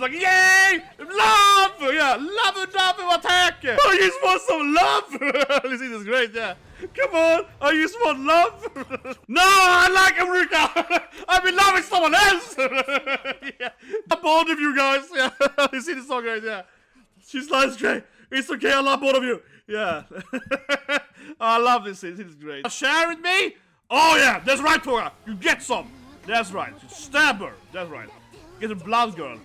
She's like, yay! Love! Yeah, love attack! I just want some love! You see, this is great, yeah. Come on, I just want love! No, I like America! I've been loving someone else! Yeah. I'm bored of you guys! Yeah, you see, this song great, yeah. She's like, it's great. It's okay, I love both of you. Yeah. I love this scene, this is great. Share with me? Oh yeah, that's right, Toga. You get some. That's right. Stab her. That's right. Get a blood girl.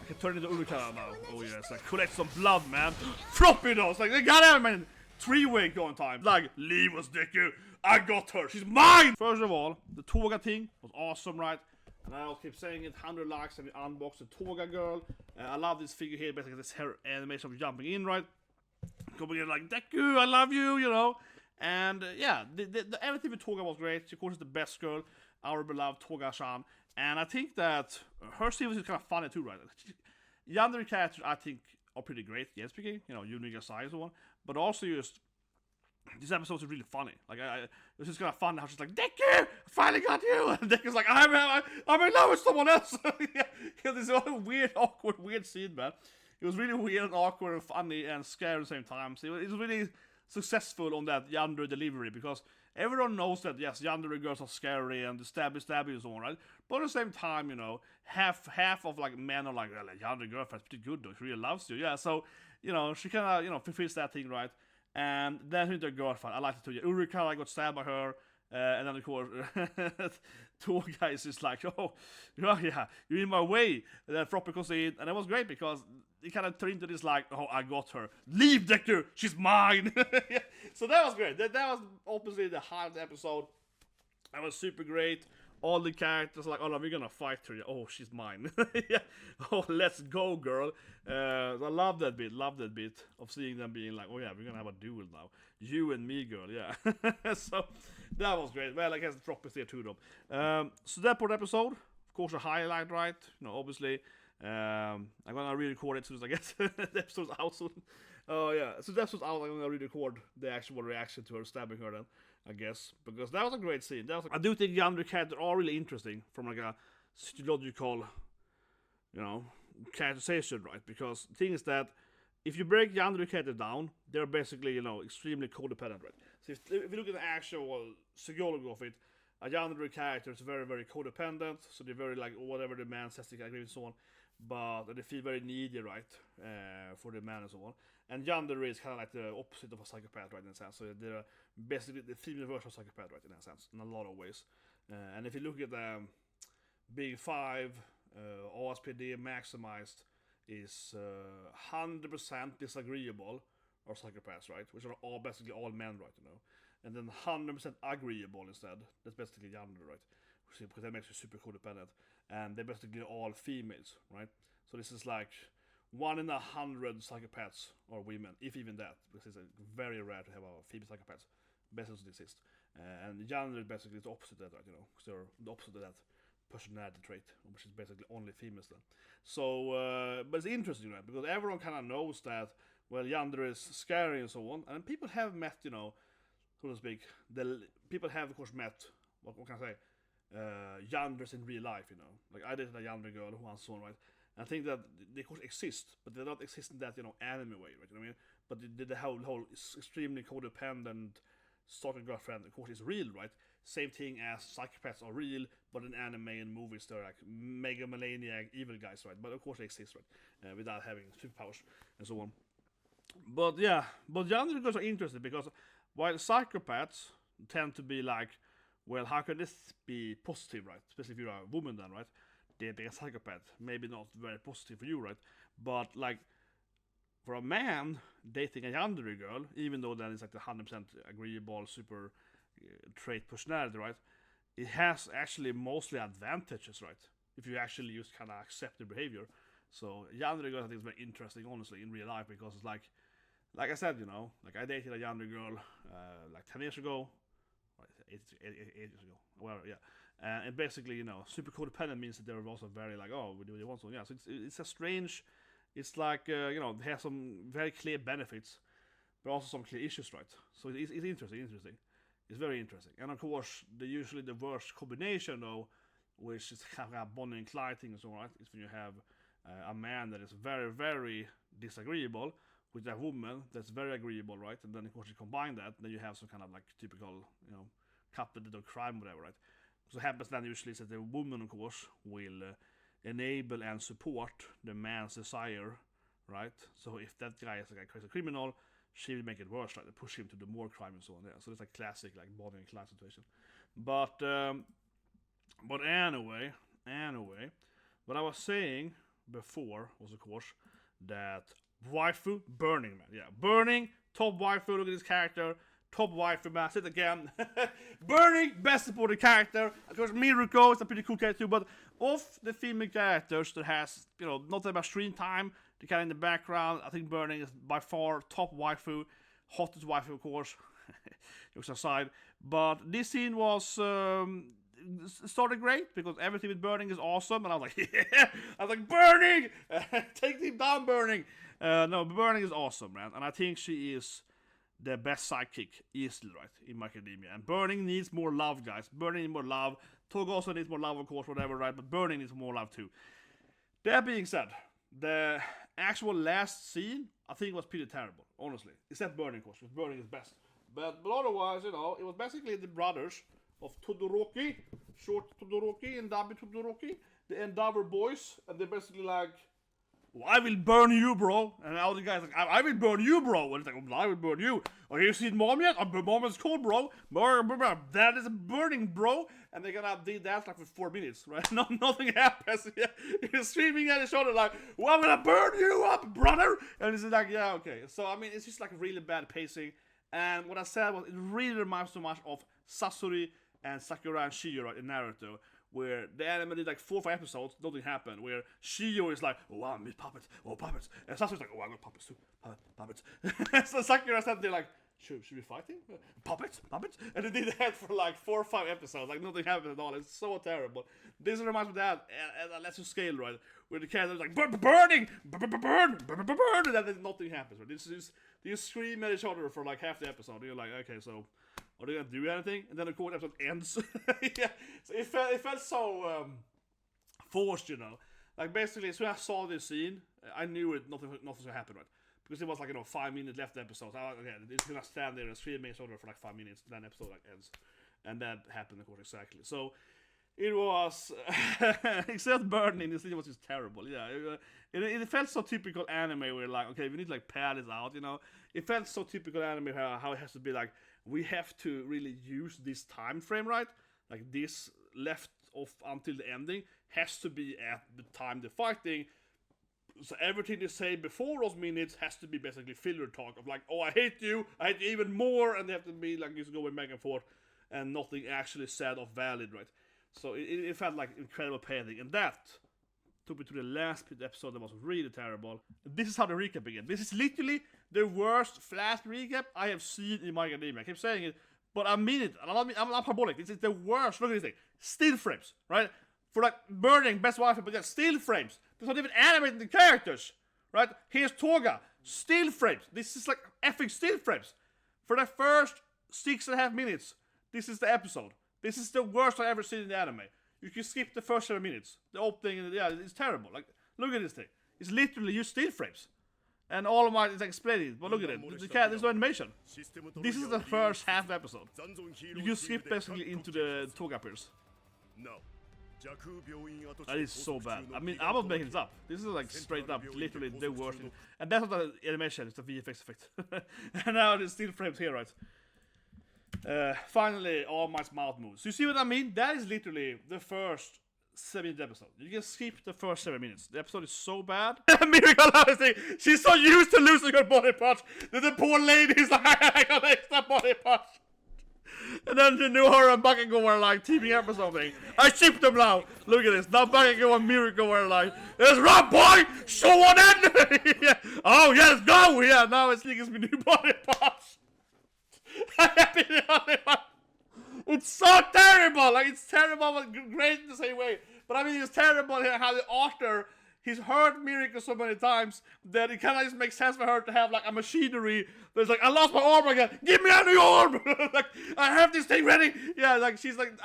I can turn into Urukara now. Oh yes, like collect some blood, man. Floppy nose. Like they got it, man. 3-way going time. Like, leave us, Deku. I got her. She's mine. First of all, the Toga thing was awesome, right? And I'll keep saying it. 100 likes and we unbox the Toga girl. I love this figure here. Basically, this hair animation of jumping in, right? Coming in like, Deku, I love you, you know. And yeah, everything with Toga was great. She, of course, is the best girl, our beloved Toga-chan. And I think that her series is kind of funny too, right? Yandere characters, I think, are pretty great. Yes, speaking, you know, unique size and so on. But also just, these episodes are really funny. Like, it was just kind of fun how she's like, Deku, I finally got you! And Deku's like, I'm in love with someone else! Yeah, this is a weird, awkward, weird scene, man. It was really weird and awkward and funny and scary at the same time. So it was really successful on that Yandere delivery, because everyone knows that, yes, Yandere girls are scary and the stabby and so on, right? But at the same time, you know, half of like men are like, well, Yandere girlfriend's pretty good though, she really loves you. Yeah, so, you know, she kind of, you know, fulfills that thing, right? And then with their girlfriend, I like it too. Urukara got stabbed by her. And then of course, Toga is just like, oh yeah, you're in my way. And then Froppy comes in, and it was great because it kind of turned into this like, oh, I got her. Leave Deku, she's mine. Yeah. So that was great. That was obviously the highlight episode. That was super great. All the characters like, oh no, we're gonna fight her. Oh, she's mine. Yeah. Oh, let's go, girl. I love that bit of seeing them being like, oh yeah, we're gonna have a duel now. You and me, girl, yeah. So that was great. Well, I guess the drop is there too, though. So that part episode, of course, a highlight, right? You know, obviously. I'm gonna re-record it as soon as I get the episode's out soon. Oh yeah, so the episode's out, I'm gonna re-record the actual reaction to her stabbing her then, I guess, because that was a great scene. I do think Yandere characters are really interesting from like a psychological, you know, characterization, right? Because the thing is that if you break Yandere characters down, they're basically, you know, extremely codependent, right? So if you look at the actual psychology of it, a Yandere character is very, very codependent, so they're very like whatever the man says they agree and so on, but they feel very needy, right, for the man and so on. And Yandere is kind of like the opposite of a psychopath, right, in a sense. So they're basically the female version of psychopath, right, in a sense, in a lot of ways. And if you look at the Big Five, OSPD maximized is 100% disagreeable or psychopaths, right, which are all basically all men, right, you know. And then 100% agreeable instead. That's basically Yandere, right? Because that makes you super codependent. And they're basically all females, right? So this is like 1 in 100 psychopaths or women, if even that, because it's very rare to have a female psychopath. Best doesn't exist. And Yandere is basically the opposite of that, right? You know, because they're the opposite of that personality trait, which is basically only females then. So, but it's interesting, right? Because everyone kind of knows that, well, Yandere is scary and so on. And people have met, you know, so to speak, people have of course met, what can I say, Yanderes in real life, you know. Like I dated a Yandere girl who was so on, right? And I think that they of course exist, but they don't exist in that, you know, anime way, right? You know what I mean? But the whole extremely codependent stalker girlfriend, of course, is real, right? Same thing as psychopaths are real, but in anime and movies they're like mega maniac evil guys, right? But of course they exist, right? Without having superpowers and so on. But yeah, but Yandere girls are interesting because while psychopaths tend to be like, well, how can this be positive, right? Especially if you're a woman then, right? They're being a psychopath. Maybe not very positive for you, right? But like, for a man dating a Yandere girl, even though that is like the 100% agreeable, super trait personality, right? It has actually mostly advantages, right? If you actually just kind of accept the behavior. So Yandere girl I think is very interesting, honestly, in real life, because it's like I said, you know, like I dated a Yandere girl like 10 years ago, or 8 years ago, well, yeah. And basically, you know, super codependent means that they're also very like, oh, we do what you want, so yeah. So it's a strange, it's like, you know, they have some very clear benefits, but also some clear issues, right? So it's interesting. It's very interesting. And of course, usually the worst combination, though, which is kind of a Bonnie and Clyde thing and so on, right, is when you have a man that is very, very disagreeable with a woman that's very agreeable, right? And then of course you combine that, then you have some kind of like typical, couple that do crime, whatever, right? So it happens then usually is that the woman, of course, will enable and support the man's desire, right? So if that guy is like a crazy criminal, she will make it worse, right? They push him to do more crime and so on. Yeah. So it's like classic like Bonnie and Clyde situation. But anyway, what I was saying before was of course that waifu Burning Man. Yeah, Burning, top waifu, look at this character. Top waifu man, say it again. Burning, best supported character. Of course, Miruko is a pretty cool character too, but of the female characters that has, not that much screen time, the kind in the background, I think Burning is by far top waifu. Hottest waifu, of course. Jokes aside. But this scene was started great because everything with Burning is awesome, and I was like, yeah! I was like, Burning! Take him down, Burning! No, Burning is awesome, man, and I think she is the best sidekick, easily, right, in My Academia. And Burning needs more love, guys. Burning needs more love. Toga also needs more love, of course, whatever, right? But Burning needs more love too. That being said, the actual last scene, I think was pretty terrible, honestly. Except Burning, of course, because Burning is best. But otherwise, it was basically the brothers of Todoroki, short Todoroki and Dabi Todoroki, the Endeavor boys, and they're basically like, well, I will burn you, bro. And all the guys like, I will burn you, bro. And it's like, well, I will burn you. Oh, you seen Mom yet? Mom is cool, bro. That is a burning, bro. And they're gonna do that like for 4 minutes, right? Nothing happens. Yeah. You're screaming at each other like, well, I'm gonna burn you up, brother. And it's like, yeah, okay. So, I mean, it's just like really bad pacing. And what I said was, it really reminds so much of Sasori and Sakura and Shio, right, in Naruto, where the anime did like 4 or 5 episodes, nothing happened, where Shio is like, oh, I miss puppets, and Sasori's like, oh, I got puppets too, puppets. So Sakura sat there like, should we be fighting? Puppets? And they did that for like 4 or 5 episodes, like nothing happened at all. It's so terrible. This reminds me of that, and let's just scale, right, where the character is like, burning, and then nothing happens, right? They scream at each other for like half the episode, and you're like, okay, so are they gonna do anything? And then of course the episode ends. Yeah, so it felt so forced, Like basically, as soon as I saw this scene, I knew nothing's gonna happen, right? Because it was like 5 minutes left the episode. So okay, it's gonna stand there and scream at each other for like 5 minutes, then the episode like ends, and that happened of course exactly. So it was, except Burning, the scene was just terrible. Yeah, it felt so typical anime where like, okay, we need to like pad this out, It felt so typical anime how it has to be like, we have to really use this time frame, right? Like this left off until the ending has to be at the time they're fighting. So everything they say before those minutes has to be basically filler talk of like, oh, I hate you even more, and they have to be like just going back and forth, and nothing actually said of valid, right? So it felt like incredible padding, and that took me to the last episode that was really terrible. This is how the recap began. This is literally the worst flash recap I have seen in My Academia. I keep saying it, but I mean it. I'm not parabolic. This is the worst. Look at this thing. Still frames, right? For like Burning, best wife, but yeah, still frames. There's not even animating the characters, right? Here's Toga. Still frames. This is like effing still frames. For the first 6.5 minutes, this is the episode. This is the worst I've ever seen in the anime. You can skip the first 7 minutes. The opening, yeah, it's terrible. Like, look at this thing. It's literally just still frames. And all of mine is explaining it. But look at it. There's no animation. This is the first half of the episode. You can skip basically into the Toga appears. That is so bad. I mean, I'm not making this up. This is like straight up, literally the worst. And that's not the animation, it's the VFX effect. And now there's still frames here, right? Finally, All Might's mouth moves. You see what I mean? That is literally the first 7-minute episode. You can skip the first 7 minutes. The episode is so bad. Miruko, honestly, she's so used to losing her body parts that the poor lady is like, I got extra body parts. And then the new her and Bakugo were like teaming up or something. I shipped them now. Look at this. Now Bakugo and Miruko were like, let's run, boy! Show one end! Yeah. Oh, yeah, let's go! Yeah, now it's gives me new body parts. It's so terrible! Like, it's terrible but great in the same way. But I mean, it's terrible how the author, he's hurt Miruko so many times that it kind of just makes sense for her to have like a machinery that's like, I lost my arm again, give me a new arm. Like, I have this thing ready. Yeah, like she's like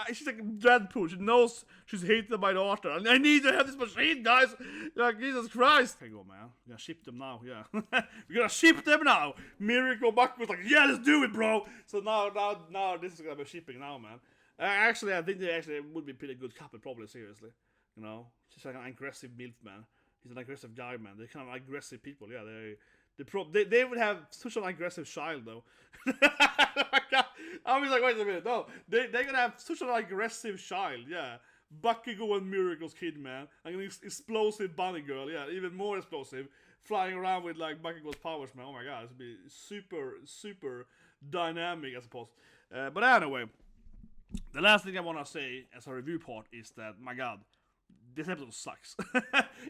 Deadpool. She knows she's hated by daughter, and I need to have this machine, guys. Like, Jesus Christ. Okay, go, man. We're gonna ship them now. Yeah, we're gonna ship them now. Miruko Baku's like, yeah, let's do it, bro. So now this is gonna be shipping now, man. Actually, I think they actually would be a pretty good couple, probably, seriously. You know, she's like an aggressive MILF, man. He's an aggressive guy, man. They're kind of aggressive people, yeah. They would have such an aggressive child, though. I was like, wait a minute, no. They're gonna have such an aggressive child, yeah. Bakugo and Miruko's kid, man. Like an explosive bunny girl, yeah. Even more explosive. Flying around with, like, Bakugo's powers, man. Oh my god, it's gonna be super, super dynamic, I suppose. But anyway, the last thing I want to say as a review part is that, my god, this episode sucks.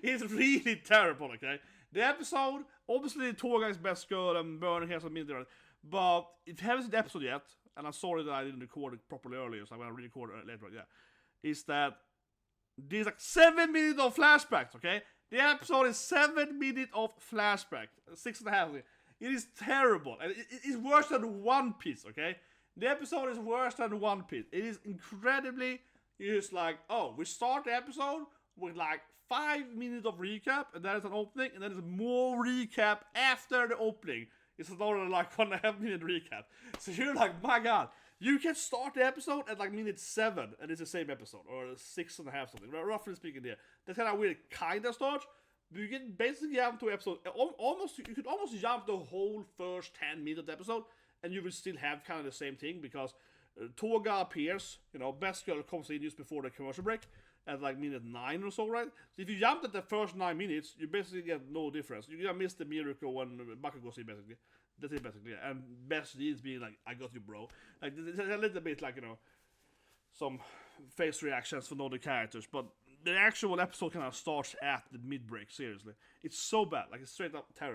It's really terrible, okay? The episode, obviously Toga is best girl and Burning has some middle, but it hasn't the episode yet, and I'm sorry that I didn't record it properly earlier, so I'm gonna re-record it later, yeah. Is that there's like 7 minutes of flashbacks, okay? The episode is 7 minutes of flashback, 6.5. It is terrible, and it is worse than One Piece, okay? The episode is worse than One Piece. It is incredibly, it's like, oh, we start the episode with like 5 minutes of recap, and that is an opening, and then there's more recap after the opening. It's another like 1.5 minute recap. So you're like, my god, you can start the episode at like minute 7, and it's the same episode, or 6.5 something, roughly speaking there. That's kind of weird, kind of start. But you can basically jump to episode, you could almost jump the whole first 10 minutes of the episode, and you will still have kind of the same thing, because Toga appears, you know, best girl comes in just before the commercial break, at like minute 9 or so, right? So if you jumped at the first 9 minutes, you basically get no difference. You're gonna miss the Miruko and Bakugo scene, basically. That's it, basically. And best needs being like, I got you, bro. Like, there's a little bit, like, you know, some face reactions from all the characters, but the actual episode kind of starts at the mid-break, seriously. It's so bad, like, it's straight up terrible.